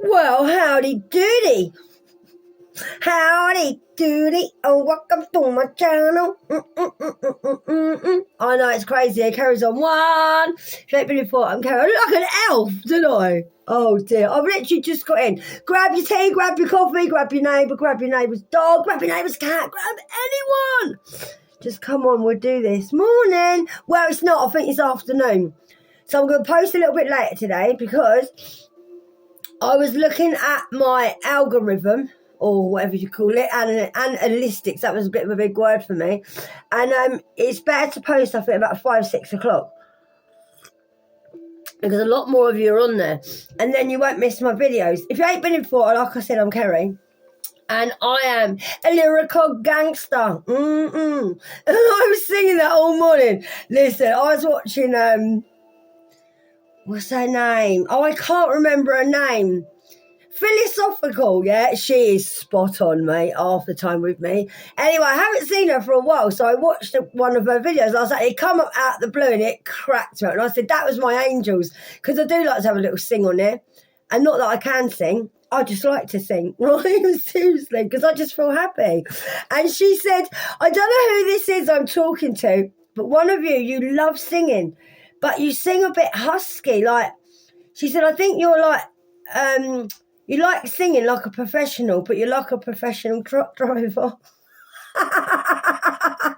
Well, howdy doody. Howdy doody. Oh, welcome to my channel. I know it's crazy. It carries on. One. Straight before I'm carrying like an elf, didn't I? Oh dear. I've literally just got in. Grab your tea, grab your coffee, grab your neighbour, grab your neighbour's dog, grab your neighbour's cat, grab anyone. Just come on, we'll do this. Morning. Well, it's not. I think it's afternoon. So I'm going to post a little bit later today because I was looking at my algorithm, or whatever you call it, and analytics. That was a bit of a big word for me. And it's better to post, I think, about 5, 6 o'clock. Because a lot more of you are on there. And then you won't miss my videos. If you ain't been in before, like I said, I'm Kerry. And I am a lyrical gangster. And I was singing that all morning. Listen, I was watching... what's her name? Oh, I can't remember her name. Philosophical, yeah? She is spot on, mate, half the time with me. Anyway, I haven't seen her for a while, so I watched one of her videos. I was like, it come up out the blue and it cracked me. And I said, that was my angels. Because I do like to have a little sing on there. And not that I can sing. I just like to sing, right? Seriously, because I just feel happy. And she said, I don't know who this is I'm talking to, but one of you love singing. But you sing a bit husky, like, she said, I think you're like, you like singing like a professional, but you're like a professional truck driver. That's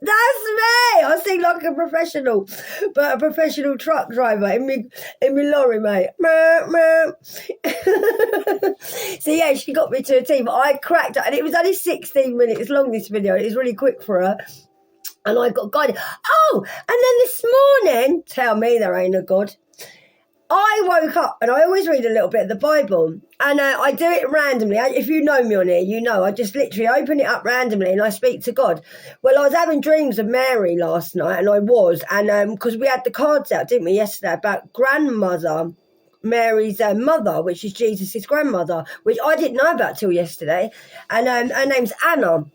me. I sing like a professional, but a professional truck driver in me lorry, mate. So yeah, she got me to a T, but I cracked it, and it was only 16 minutes long, this video. It was really quick for her. And I got guided. Oh, and then this morning, tell me there ain't a God. I woke up, and I always read a little bit of the Bible. And I do it randomly. If you know me on here, you know I just literally open it up randomly and I speak to God. Well, I was having dreams of Mary last night, and I was. And because we had the cards out, didn't we, yesterday, about grandmother, Mary's mother, which is Jesus' grandmother, which I didn't know about till yesterday. And her name's Anna.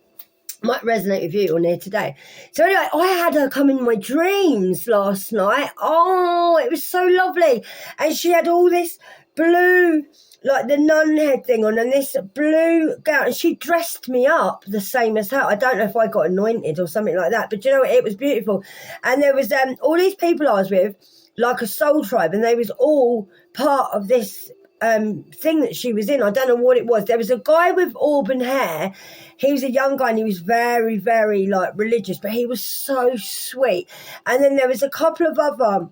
Might resonate with you on here today. So anyway, I had her come in my dreams last night. Oh, it was so lovely. And she had all this blue, like the nun head thing on, and this blue gown. And she dressed me up the same as her. I don't know if I got anointed or something like that, but you know what? It was beautiful. And there was all these people I was with, like a soul tribe, and they was all part of this thing that she was in. I don't know what it was. There was a guy with auburn hair. He was a young guy, and he was very, very like religious, but he was so sweet. And then there was a couple of other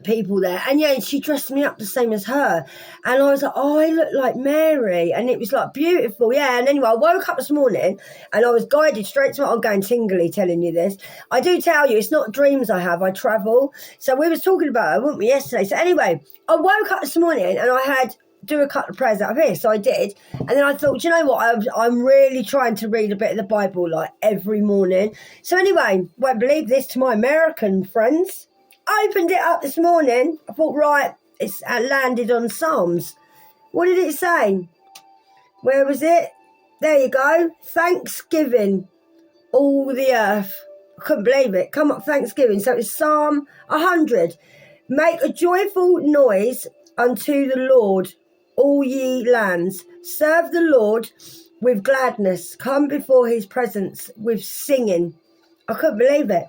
people there, and yeah, she dressed me up the same as her, and I was like, oh, I look like Mary, and it was like beautiful. Yeah. And anyway, I woke up this morning and I was guided straight to it. I'm going tingly telling you this. I do tell you, it's not dreams I have, I travel. So we was talking about it, weren't we, yesterday? So anyway, I woke up this morning and I had do a couple of prayers out of here, so I did. And then I thought, you know what, I'm really trying to read a bit of the Bible like every morning. So anyway, won't believe this, to my American friends, opened it up this morning. I thought, right, it's landed on Psalms. What did it say? Where was it? There you go. Thanksgiving, all the earth. I couldn't believe it. Come up, Thanksgiving. So it's Psalm 100. Make a joyful noise unto the Lord, all ye lands. Serve the Lord with gladness. Come before his presence with singing. I couldn't believe it.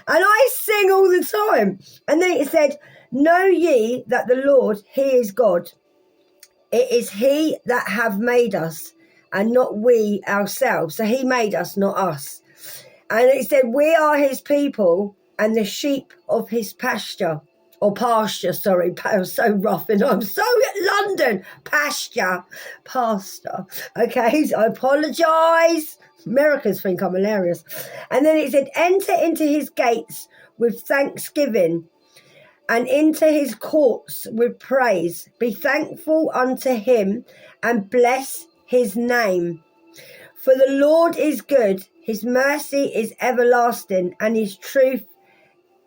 And I sing all the time. And then it said, know ye that the Lord, he is God. It is he that have made us, and not we ourselves. So he made us, not us. And it said, we are his people and the sheep of his pasture. Or pasture, sorry. I was so rough, and I'm so London. Pasture. Okay, so I apologise. Americans think I'm hilarious. And then it said, enter into his gates with thanksgiving and into his courts with praise. Be thankful unto him and bless his name. For the Lord is good, his mercy is everlasting, and his truth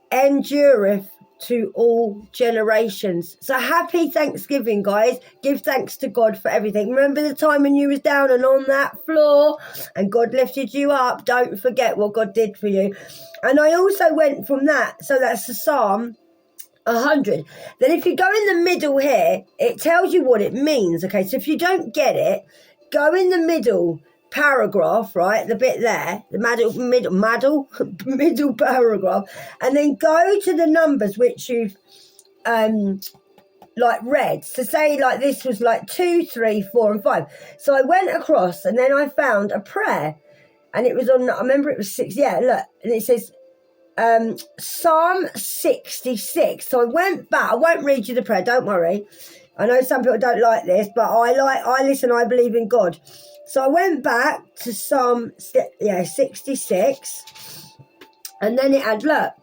endureth to all generations. So happy Thanksgiving, guys. Give thanks to God for everything. Remember the time when you was down and on that floor and God lifted you up? Don't forget what God did for you. And I also went from that, so that's the Psalm, 100. Then if you go in the middle here, it tells you what it means. Okay, so if you don't get it, go in the middle paragraph, right? The bit there, the middle paragraph, and then go to the numbers which you've like read. So say like this was like 2, 3, 4, and 5. So I went across and then I found a prayer, and it was on. I remember it was 6. Yeah, look, and it says Psalm 66. So I went back. I won't read you the prayer, don't worry. I know some people don't like this, but I listen, I believe in God. So I went back to Psalm 66, and then it had, look,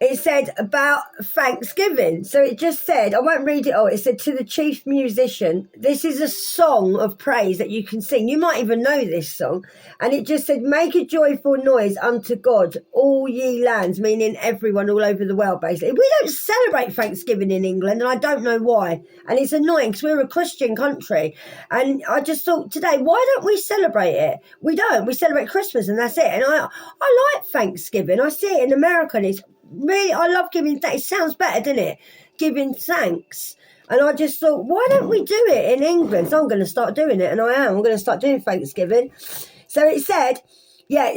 it said about Thanksgiving. So it just said, I won't read it all. It said, to the chief musician, this is a song of praise that you can sing. You might even know this song. And it just said, make a joyful noise unto God, all ye lands, meaning everyone all over the world, basically. We don't celebrate Thanksgiving in England, and I don't know why. And it's annoying because we're a Christian country. And I just thought today, why don't we celebrate it? We don't. We celebrate Christmas and that's it. And I like Thanksgiving. I see it in America, and it's really, I love giving thanks. It sounds better, doesn't it? Giving thanks. And I just thought, why don't we do it in England? So I'm going to start doing it, and I am. I'm going to start doing Thanksgiving. So it said,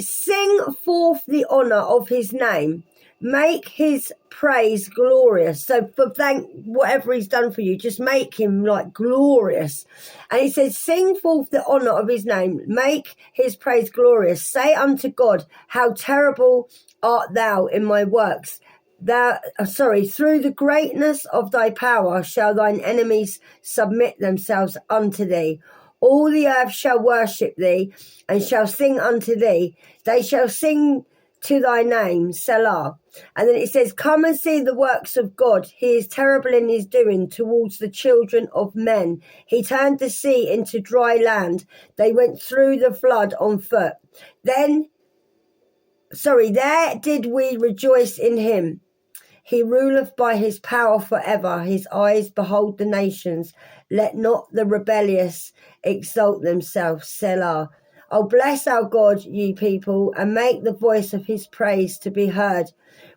sing forth the honour of his name. Make his praise glorious. So for thank whatever he's done for you, just make him like glorious. And he says, sing forth the honour of his name. Make his praise glorious. Say unto God, how terrible art thou in my works. Through the greatness of thy power shall thine enemies submit themselves unto thee. All the earth shall worship thee and shall sing unto thee. They shall sing to thy name, Selah. And then it says, come and see the works of God. He is terrible in his doing towards the children of men. He turned the sea into dry land. They went through the flood on foot. There did we rejoice in him. He ruleth by his power forever. His eyes behold the nations. Let not the rebellious exalt themselves. Selah. Oh, bless our God, ye people, and make the voice of his praise to be heard,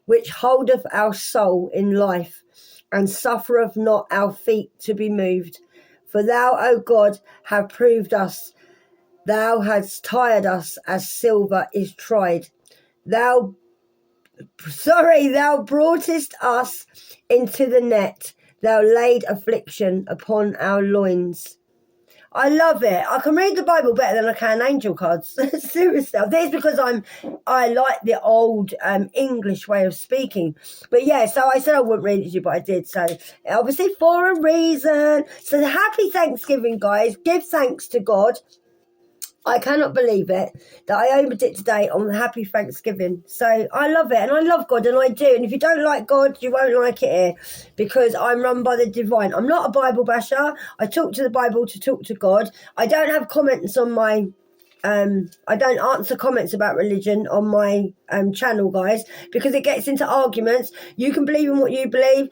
which holdeth our soul in life, and suffereth not our feet to be moved. For thou, O God, have proved us. Thou hast tried us as silver is tried. Thou broughtest us into the net. Thou laid affliction upon our loins. I love it. I can read the Bible better than I can angel cards. Seriously. This is because I like the old English way of speaking. But yeah, so I said I wouldn't read it to you, but I did. So obviously for a reason. So happy Thanksgiving, guys. Give thanks to God. I cannot believe it that I opened it today on Happy Thanksgiving. So I love it, and I love God, and I do. And if you don't like God, you won't like it here, because I'm run by the divine. I'm not a Bible basher. I talk to the Bible to talk to God. I don't have comments on my I don't answer comments about religion on my channel, guys, because it gets into arguments. You can believe in what you believe,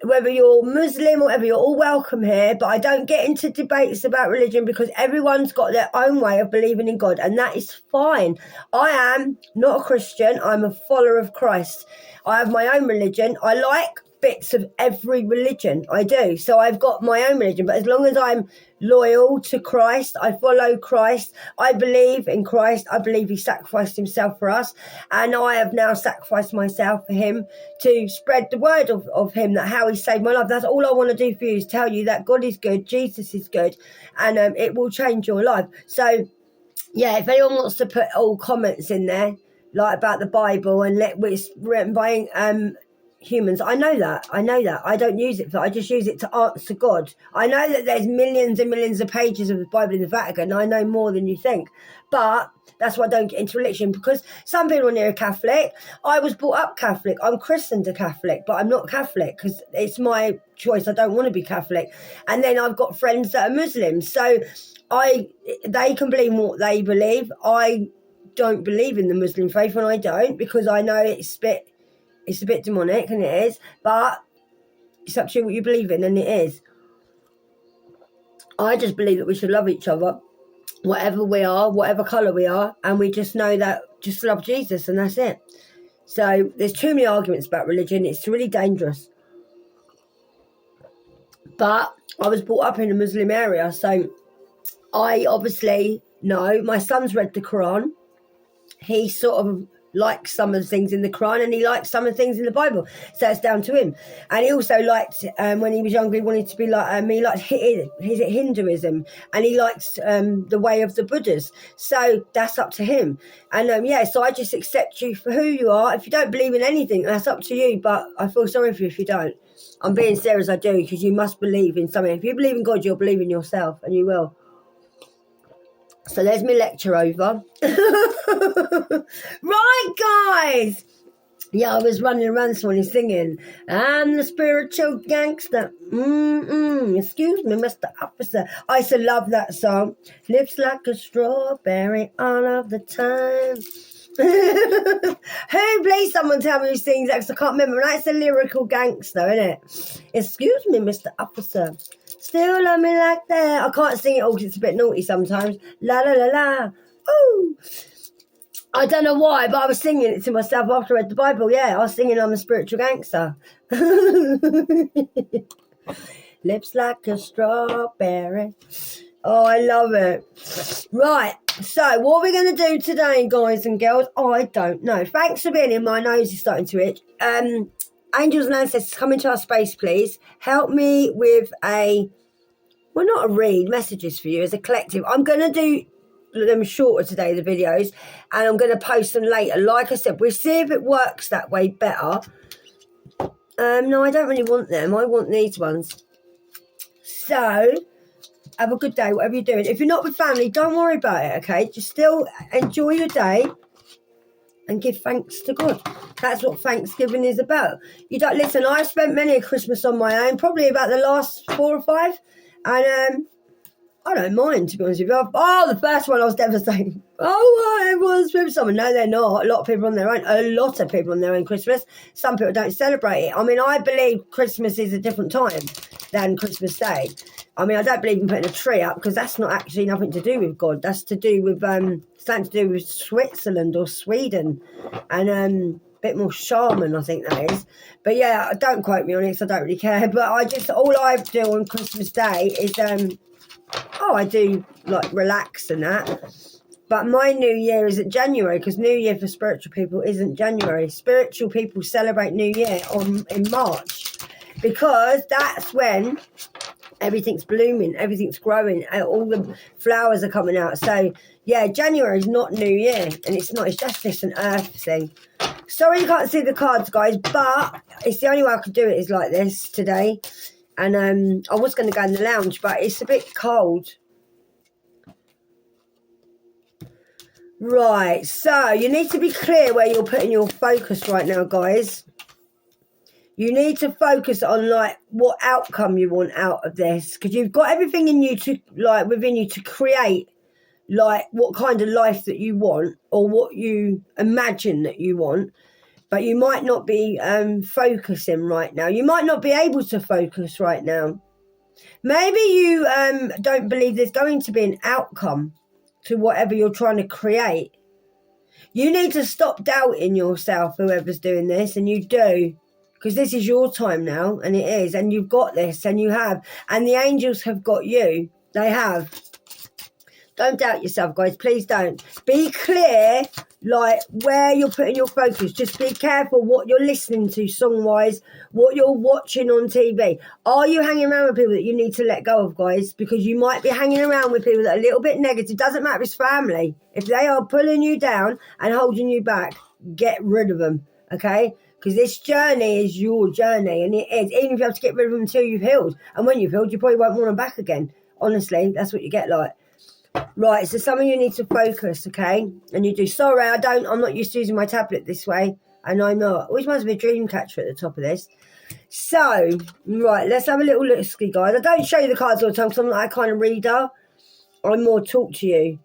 whether you're Muslim or whatever, you're all welcome here, but I don't get into debates about religion because everyone's got their own way of believing in God, and that is fine. I am not a Christian. I'm a follower of Christ. I have my own religion. I like bits of every religion. I do. So I've got my own religion, but as long as I'm loyal to Christ, I follow Christ, I believe in Christ, I believe he sacrificed himself for us, and I have now sacrificed myself for him to spread the word of him, that how he saved my life. That's all I want to do for you, is tell you that God is good, Jesus is good, and it will change your life. So yeah, if anyone wants to put all comments in there like about the Bible and it's written by humans, I know that. I don't use it for that. I just use it to answer God. I know that there's millions and millions of pages of the Bible in the Vatican. I know more than you think. But that's why I don't get into religion, because some people are near Catholic. I was brought up Catholic. I'm christened a Catholic, but I'm not Catholic because it's my choice. I don't want to be Catholic. And then I've got friends that are Muslims. So they can believe what they believe. I don't believe in the Muslim faith, and I don't, because I know it's a bit demonic, and it is, but it's up to you what you believe in, and it is. I just believe that we should love each other, whatever we are, whatever colour we are, and we just know that just love Jesus, and that's it. So there's too many arguments about religion. It's really dangerous. But I was brought up in a Muslim area, so I obviously know. My son's read the Quran. He sort of likes some of the things in the Quran, and he likes some of the things in the Bible. So it's down to him. And he also liked, when he was younger, he wanted to be like, he liked Hinduism, and he likes the way of the Buddhas. So that's up to him. And so I just accept you for who you are. If you don't believe in anything, that's up to you. But I feel sorry for you if you don't. I'm being serious, I do, because you must believe in something. If you believe in God, you'll believe in yourself, and you will. So there's my lecture over. Right, guys. Yeah, I was running around this morning singing, I'm the spiritual gangster. Excuse me, Mr. Officer. I used to love that song. Lips like a strawberry all of the time. Who, please someone tell me who sings that, because I can't remember. That's a lyrical gangster, isn't it? Excuse me, Mr. Officer. Still love me like that. I can't sing it all because it's a bit naughty sometimes. La la la la. Ooh. I don't know why, but I was singing it to myself after I read the Bible. Yeah, I was singing I'm a spiritual gangster. Lips like a strawberry. Oh, I love it. Right, so what are we going to do today, guys and girls? I don't know. Thanks for being in. My nose is starting to itch. Angels and ancestors, come into our space, please. Help me with not a read, messages for you as a collective. I'm going to do them shorter today, the videos, and I'm going to post them later. Like I said, we'll see if it works that way better. No, I don't really want them. I want these ones. So, have a good day, whatever you're doing. If you're not with family, don't worry about it, okay? Just still enjoy your day and give thanks to God. That's what Thanksgiving is about. You don't listen. I've spent many a Christmas on my own, probably about the last 4 or 5, and I don't mind, to be honest with you. The first one I was devastated. Everyone's with someone. No, they're not. A lot of people on their own. A lot of people on their own Christmas. Some people don't celebrate it. I mean, I believe Christmas is a different time than Christmas Day. I mean, I don't believe in putting a tree up, because that's not actually nothing to do with God. That's to do with something to do with Switzerland or Sweden, and a bit more shaman, I think that is. But yeah, don't quote me on it, 'cause I don't really care. But all I do on Christmas Day is I do like relax and that. But my New Year isn't January, because New Year for spiritual people isn't January. Spiritual people celebrate New Year in March, because that's when everything's blooming, everything's growing, all the flowers are coming out. So yeah, January is not New Year, and it's not. It's just an earth thing. Sorry you can't see the cards, guys, but it's the only way I could do it is like this today. And I was going to go in the lounge, but it's a bit cold. Right, so you need to be clear where you're putting your focus right now, guys. You need to focus on like what outcome you want out of this, because you've got everything in you to within you to create like what kind of life that you want, or what you imagine that you want. But you might not be focusing right now. You might not be able to focus right now. Maybe you don't believe there's going to be an outcome to whatever you're trying to create. You need to stop doubting yourself, whoever's doing this, and you do. Because this is your time now, and it is. And you've got this, and you have. And the angels have got you. They have. Don't doubt yourself, guys. Please don't. Be clear, like, where you're putting your focus. Just be careful what you're listening to song-wise, what you're watching on TV. Are you hanging around with people that you need to let go of, guys? Because you might be hanging around with people that are a little bit negative. Doesn't matter if it's family. If they are pulling you down and holding you back, get rid of them, okay? Because this journey is your journey, and it is. Even if you have to get rid of them until you've healed. And when you've healed, you probably won't want them back again. Honestly, that's what you get like. Right, so some of you need to focus, okay? And you do. Sorry, I'm not used to using my tablet this way. And I'm not. Always reminds me of Dreamcatcher at the top of this. So, right, let's have a little look, guys. I don't show you the cards all the time because I'm not that kind of reader. I'm more talk to you.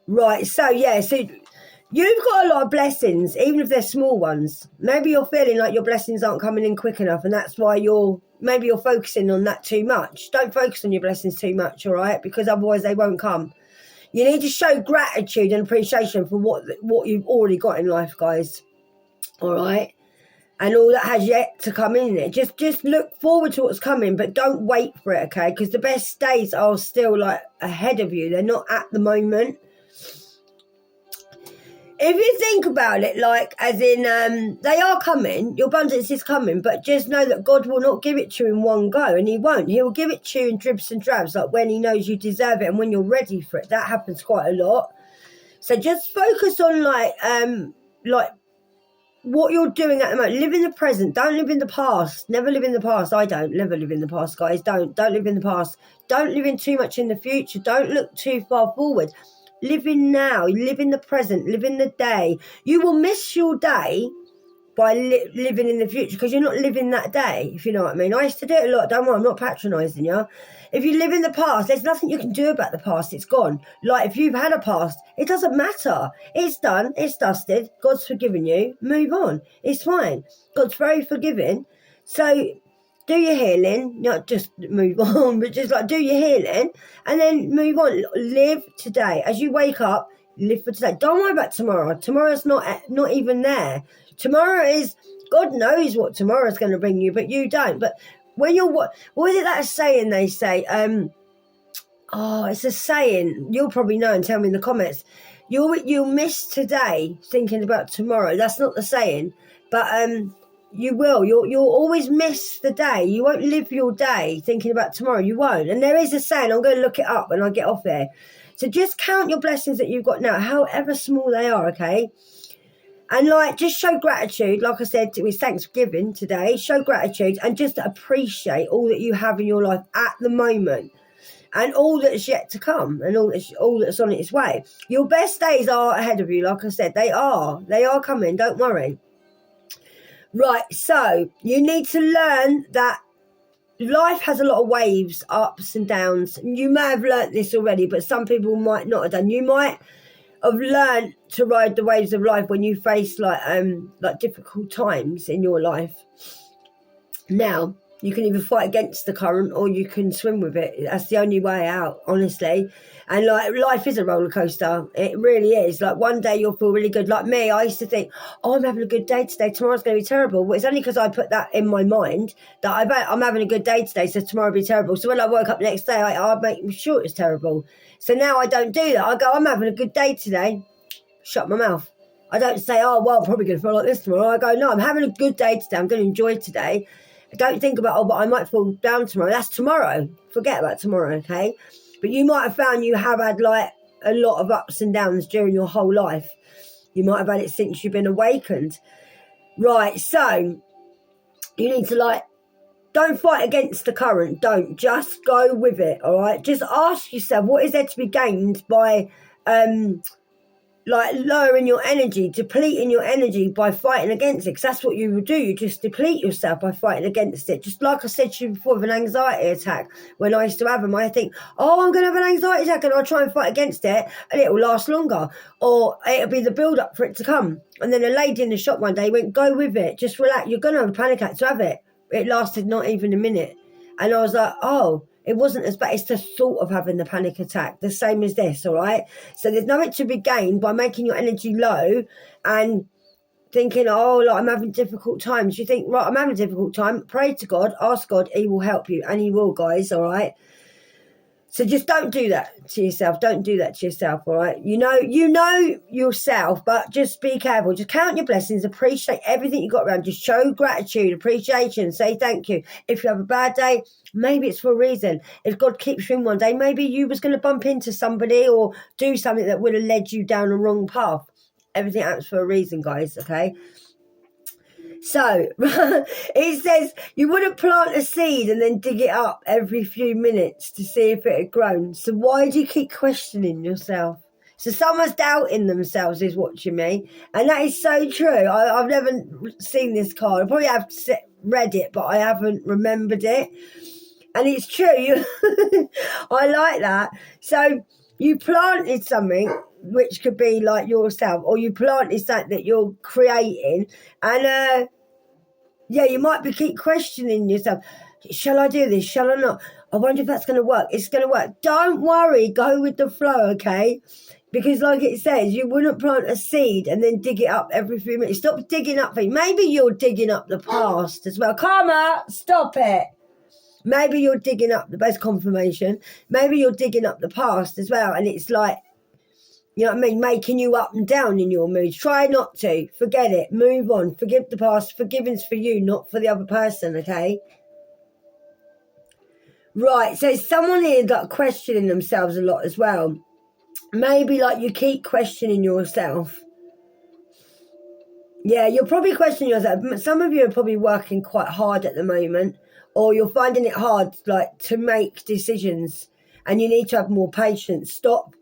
Right, so yeah, so you've got a lot of blessings, even if they're small ones. Maybe you're feeling like your blessings aren't coming in quick enough, and that's why you're focusing on that too much. Don't focus on your blessings too much, all right? Because otherwise they won't come. You need to show gratitude and appreciation for what you've already got in life, guys. All right? and all that has yet to come in there. Just look forward to what's coming, but don't wait for it, okay? Because the best days are still like ahead of you. They're not at the moment. If you think about it, like as in they are coming, your abundance is coming, but just know that God will not give it to you in one go, and he won't. He will give it to you in dribs and drabs, like when he knows you deserve it and when you're ready for it. That happens quite a lot. So just focus on like what you're doing at the moment. Live in the present. Don't live in the past. Never live in the past. I don't. Never live in the past, guys. Don't live in the past. Don't live in too much in the future. Don't look too far forward. Live in now. Live in the present. Live in the day. You will miss your day by living in the future because you're not living that day, if you know what I mean. I used to do it a lot. Don't worry, I'm not patronising you. If you live in the past, there's nothing you can do about the past. It's gone. Like if you've had a past, it doesn't matter. It's done. It's dusted. God's forgiven you. Move on. It's fine. God's very forgiving. So do your healing, not just move on, but just like do your healing and then move on. Live today. As you wake up, live for today. Don't worry about tomorrow. Tomorrow's not even there. Tomorrow is, God knows what tomorrow's going to bring you, but you don't. But when you're, what is it that saying they say? It's a saying. You'll probably know and tell me in the comments. You'll miss today thinking about tomorrow. That's not the saying, but you will. You'll always miss the day. You won't live your day thinking about tomorrow. You won't. And there is a saying. I'm going to look it up when I get off there. So just count your blessings that you've got now, however small they are. Okay. And like, just show gratitude. Like I said, it was Thanksgiving today. Show gratitude and just appreciate all that you have in your life at the moment, and all that's yet to come, and all that's on its way. Your best days are ahead of you. Like I said, they are coming. Don't worry. Right. So you need to learn that life has a lot of waves, ups and downs. You may have learnt this already, but some people might not have done. You might have learned to ride the waves of life when you face like difficult times in your life. Now you can either fight against the current or you can swim with it. That's the only way out, honestly. And like, life is a roller coaster. It really is. Like, one day you'll feel really good. Like me, I used to think, I'm having a good day today. Tomorrow's going to be terrible. Well, it's only because I put that in my mind that I'm having a good day today, so tomorrow will be terrible. So when I woke up the next day, I make sure it's terrible. So now I don't do that. I go, I'm having a good day today. Shut my mouth. I don't say, oh, well, I'm probably going to feel like this tomorrow. I go, no, I'm having a good day today. I'm going to enjoy today. Don't think about, but I might fall down tomorrow. That's tomorrow. Forget about tomorrow, okay? But you might have found you have had like a lot of ups and downs during your whole life. You might have had it since you've been awakened. Right, so you need to don't fight against the current. Don't. Just go with it, all right? Just ask yourself, what is there to be gained by lowering your energy, depleting your energy by fighting against it? Because that's what you would do. You just deplete yourself by fighting against it. Just like I said to you before, with an anxiety attack, when I used to have them, I think, I'm going to have an anxiety attack, and I'll try and fight against it, and it will last longer. Or it'll be the build-up for it to come. And then a lady in the shop one day went, go with it. Just relax. You're going to have a panic attack, so have it. It lasted not even a minute. And I was like, it wasn't as bad. It's the thought of having the panic attack, the same as this, all right? So there's nothing to be gained by making your energy low and thinking, I'm having difficult times. You think, right, I'm having a difficult time. Pray to God, ask God, he will help you. And he will, guys, all right? So just don't do that to yourself. Don't do that to yourself, all right? You know yourself, but just be careful. Just count your blessings, appreciate everything you got around. Just show gratitude, appreciation, say thank you. If you have a bad day, maybe it's for a reason. If God keeps you in one day, maybe you was going to bump into somebody or do something that would have led you down a wrong path. Everything happens for a reason, guys, okay? So it says you wouldn't plant a seed and then dig it up every few minutes to see if it had grown. So why do you keep questioning yourself? So someone's doubting themselves is watching me. And that is so true. I've never seen this card. I probably have read it, but I haven't remembered it. And it's true. I like that. So you planted something, which could be like yourself, or you planted something that you're creating, and you might keep questioning yourself. Shall I do this? Shall I not? I wonder if that's going to work. It's going to work. Don't worry. Go with the flow, okay? Because like it says, you wouldn't plant a seed and then dig it up every few minutes. Stop digging up things. Maybe you're digging up the past as well. Karma, stop it. Maybe you're digging up the best confirmation. Maybe you're digging up the past as well. And it's like, you know what I mean, making you up and down in your moods. Try not to. Forget it. Move on. Forgive the past. Forgiving's for you, not for the other person, okay? Right, so someone here got questioning themselves a lot as well. Maybe like you keep questioning yourself. Yeah, you're probably questioning yourself. Some of you are probably working quite hard at the moment, or you're finding it hard like to make decisions, and you need to have more patience. Stop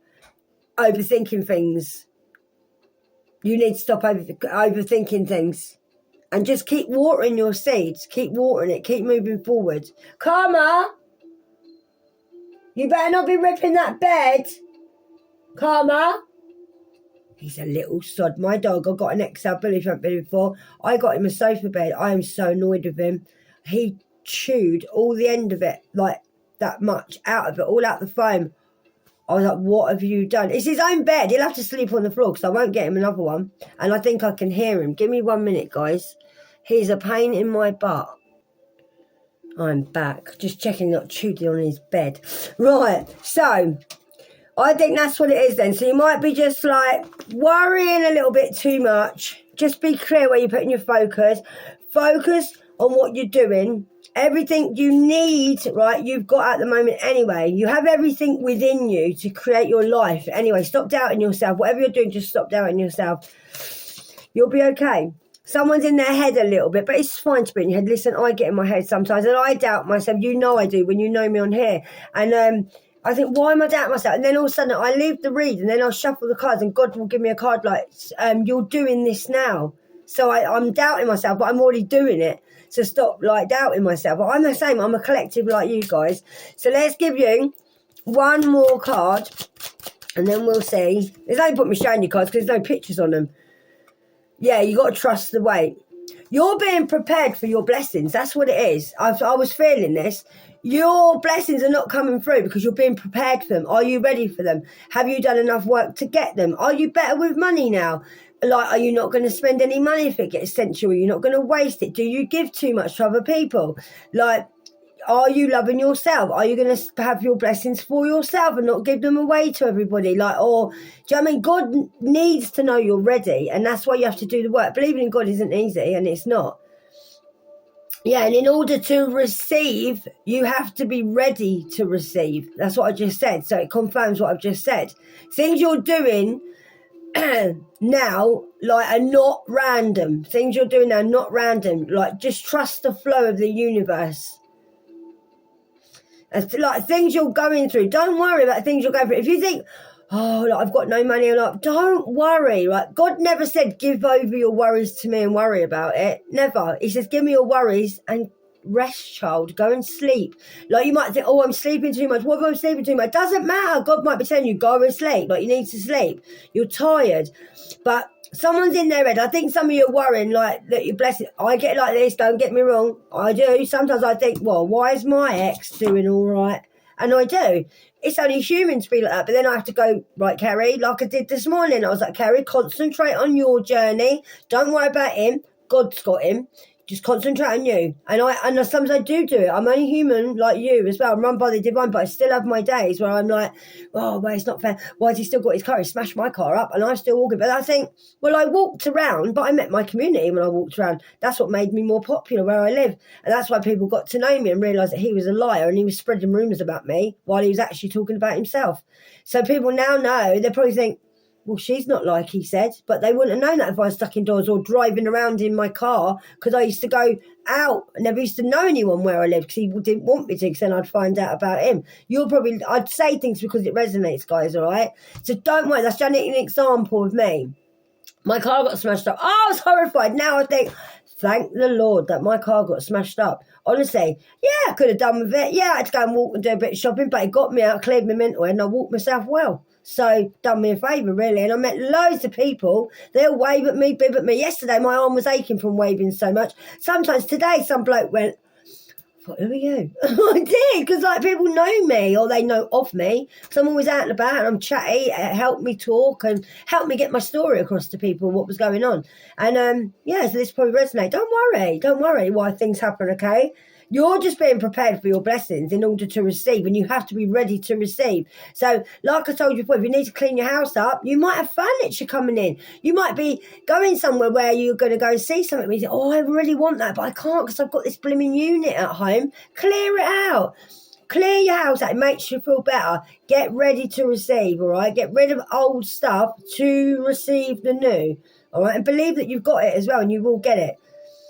overthinking things. You need to stop overthinking things, and just keep watering your seeds. Keep watering it. Keep moving forward. Karma, you better not be ripping that bed. Karma. He's a little sod. My dog, I got an XL bully front bed before. I got him a sofa bed. I am so annoyed with him. He chewed all the end of it, like that much out of it, all out the foam. I was like, what have you done? It's his own bed. He'll have to sleep on the floor because I won't get him another one. And I think I can hear him. Give me 1 minute, guys. He's a pain in my butt. I'm back. Just checking not chewed on his bed. Right, so I think that's what it is then. So you might be just like worrying a little bit too much. Just be clear where you're putting your focus. Focus on what you're doing. Everything you need, right, you've got at the moment anyway. You have everything within you to create your life. Anyway, stop doubting yourself. Whatever you're doing, just stop doubting yourself. You'll be okay. Someone's in their head a little bit, but it's fine to be in your head. Listen, I get in my head sometimes, and I doubt myself. You know I do when you know me on here. And I think, why am I doubting myself? And then all of a sudden, I leave the read, and then I'll shuffle the cards, and God will give me a card like, you're doing this now. So I'm doubting myself, but I'm already doing it. So stop like doubting myself. But I'm the same. I'm a collective like you guys. So let's give you one more card, and then we'll see. There's no point me showing you cards because there's no pictures on them. Yeah, you got to trust the wait. You're being prepared for your blessings. That's what it is. I was feeling this. Your blessings are not coming through because you're being prepared for them. Are you ready for them? Have you done enough work to get them? Are you better with money now? Like, are you not going to spend any money if it gets sent to you? You're not going to waste it. Do you give too much to other people? Like, are you loving yourself? Are you going to have your blessings for yourself and not give them away to everybody? Like, or, do you know what I mean? God needs to know you're ready, and that's why you have to do the work. Believing in God isn't easy, and it's not. Yeah, and in order to receive, you have to be ready to receive. That's what I just said. So it confirms what I've just said. Things you're doing now, like, are not random. Things you're doing now are not random. Like, just trust the flow of the universe. And like things you're going through, don't worry about things you're going through. If you think, oh, like, I've got no money, like, don't worry. Right? God never said give over your worries to me and worry about it. Never. He says give me your worries and rest, child. Go and sleep. Like, you might think, oh, I'm sleeping too much. What if I'm sleeping too much? Doesn't matter. God might be telling you go and sleep. Like, you need to sleep. You're tired. But someone's in their head. I think some of you are worrying, like, that you're blessed. I get like this, don't get me wrong. I do. Sometimes I think, well, why is my ex doing all right? And I do. It's only human to be like that. But then I have to go, right, Kerry, like I did this morning. I was like, Kerry, concentrate on your journey. Don't worry about him. God's got him. Just concentrate on you. And sometimes I do it. I'm only human like you as well. I'm run by the divine, but I still have my days where I'm like, oh, well, it's not fair. Why has he still got his car? He smashed my car up and I'm still walking. But I think, well, I walked around, but I met my community when I walked around. That's what made me more popular where I live. And that's why people got to know me and realised that he was a liar and he was spreading rumours about me while he was actually talking about himself. So people now know, they probably think, well, she's not like he said, but they wouldn't have known that if I was stuck indoors or driving around in my car because I used to go out. I never used to know anyone where I lived because he didn't want me to, because then I'd find out about him. I'd say things because it resonates, guys, all right? So don't worry, that's just an example of me. My car got smashed up. Oh, I was horrified. Now I think, thank the Lord that my car got smashed up. Honestly, yeah, I could have done with it. Yeah, I had to go and walk and do a bit of shopping, but it got me out, cleared my mental head, and I walked myself well. So, done me a favour, really. And I met loads of people. They'll wave at me, bib at me. Yesterday, my arm was aching from waving so much. Sometimes today, some bloke went, thought, who are you? I did, because like people know me or they know of me. So I'm always out and about and I'm chatty. It helped me talk and helped me get my story across to people, what was going on. And so this probably resonates. Don't worry why things happen, okay? You're just being prepared for your blessings in order to receive, and you have to be ready to receive. So, like I told you before, if you need to clean your house up, you might have furniture coming in. You might be going somewhere where you're going to go and see something. And you think, oh, I really want that, but I can't because I've got this blooming unit at home. Clear it out. Clear your house out. It makes you feel better. Get ready to receive, all right? Get rid of old stuff to receive the new, all right? And believe that you've got it as well, and you will get it.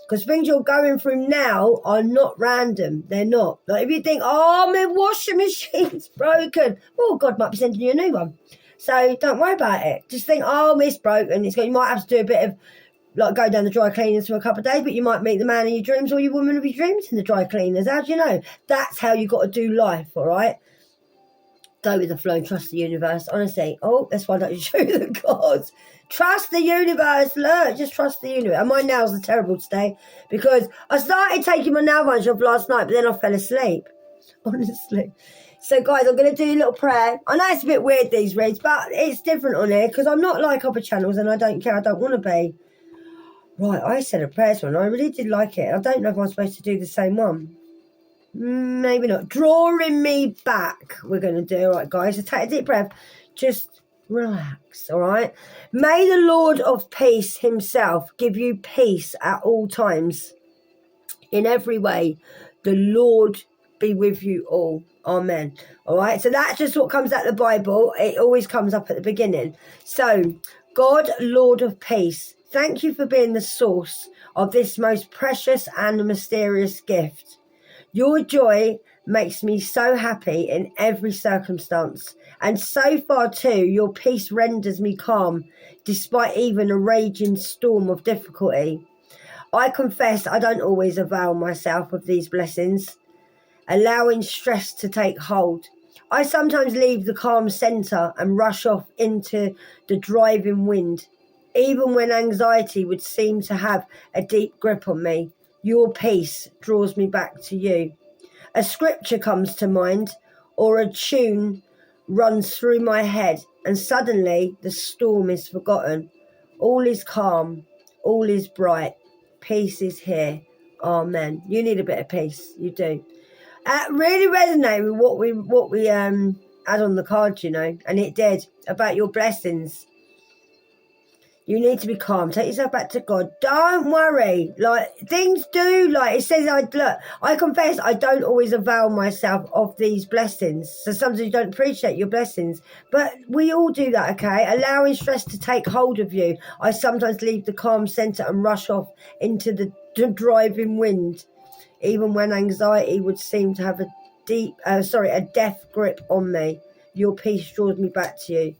Because things you're going through now are not random. They're not. Like if you think, oh, my washing machine's broken. Oh, God might be sending you a new one. So don't worry about it. Just think, oh, it's broken. You might have to do a bit of, like, go down the dry cleaners for a couple of days, but you might meet the man in your dreams or your woman of your dreams in the dry cleaners. How do you know? That's how you got to do life, all right? Go with the flow and trust the universe. Honestly, that's why I don't show you the cards. Trust the universe. Look, just trust the universe. And my nails are terrible today because I started taking my nail varnish off last night, but then I fell asleep. Honestly. So, guys, I'm going to do a little prayer. I know it's a bit weird, these reads, but it's different on here because I'm not like other channels and I don't care. I don't want to be. Right, I said a prayer one. I really did like it. I don't know if I'm supposed to do the same one. Maybe not. Drawing me back, we're going to do. All right, guys, so take a deep breath. Just relax, all right? May the Lord of peace himself give you peace at all times. In every way, the Lord be with you all. Amen. All right, so that's just what comes out of the Bible. It always comes up at the beginning. So, God, Lord of peace, thank you for being the source of this most precious and mysterious gift. Your joy makes me so happy in every circumstance. And so far too, your peace renders me calm, despite even a raging storm of difficulty. I confess I don't always avail myself of these blessings, allowing stress to take hold. I sometimes leave the calm centre and rush off into the driving wind, even when anxiety would seem to have a deep grip on me. Your peace draws me back to you. A scripture comes to mind, or a tune runs through my head, and suddenly the storm is forgotten. All is calm, all is bright. Peace is here. Amen. You need a bit of peace. You do. Really resonate with what we had on the card, and it did, about your blessings. You need to be calm. Take yourself back to God. Don't worry. Like, things do, like, it says, I confess I don't always avail myself of these blessings. So sometimes you don't appreciate your blessings. But we all do that, okay? Allowing stress to take hold of you. I sometimes leave the calm centre and rush off into the driving wind, even when anxiety would seem to have a death grip on me. Your peace draws me back to you.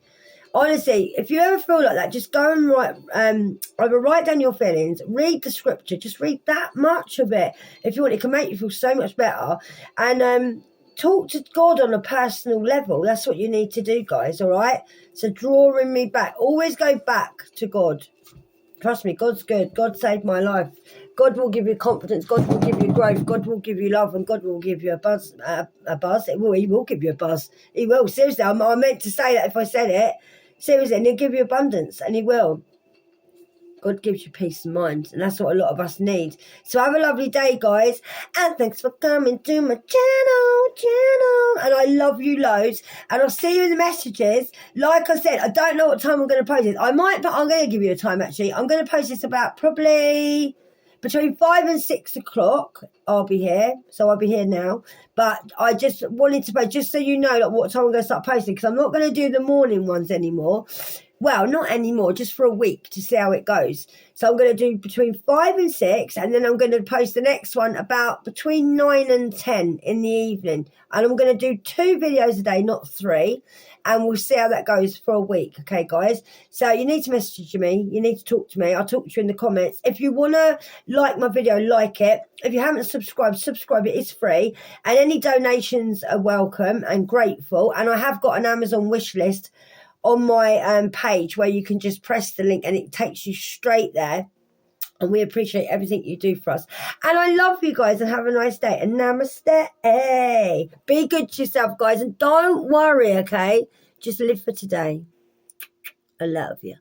Honestly, if you ever feel like that, just go and write down your feelings, read the scripture, just read that much of it. If you want, it can make you feel so much better. And talk to God on a personal level. That's what you need to do, guys, all right? So drawing me back. Always go back to God. Trust me, God's good. God saved my life. God will give you confidence. God will give you growth. God will give you love, and God will give you a buzz. He will give you a buzz. He will. Seriously, I meant to say that if I said it. Seriously, and he'll give you abundance, and he will. God gives you peace of mind, and that's what a lot of us need. So have a lovely day, guys, and thanks for coming to my channel, and I love you loads, and I'll see you in the messages. Like I said, I don't know what time I'm going to post it. I might, but I'm going to give you a time, actually. I'm going to post this about probably between 5 and 6 o'clock. I'll be here, so I'll be here now. But I just wanted to post, just so you know, like, what time I'm going to start posting, because I'm not going to do the morning ones anymore. Well, not anymore, just for a week to see how it goes. So I'm going to do between 5 and 6, and then I'm going to post the next one about between 9 and 10 in the evening. And I'm going to do 2 videos a day, not 3. And we'll see how that goes for a week. Okay, guys? So you need to message me. You need to talk to me. I'll talk to you in the comments. If you want to like my video, like it. If you haven't subscribed, subscribe. It is free. And any donations are welcome and grateful. And I have got an Amazon wish list on my page where you can just press the link and it takes you straight there. And we appreciate everything you do for us. And I love you guys, and have a nice day. And namaste. Hey, be good to yourself, guys. And don't worry, okay? Just live for today. I love you.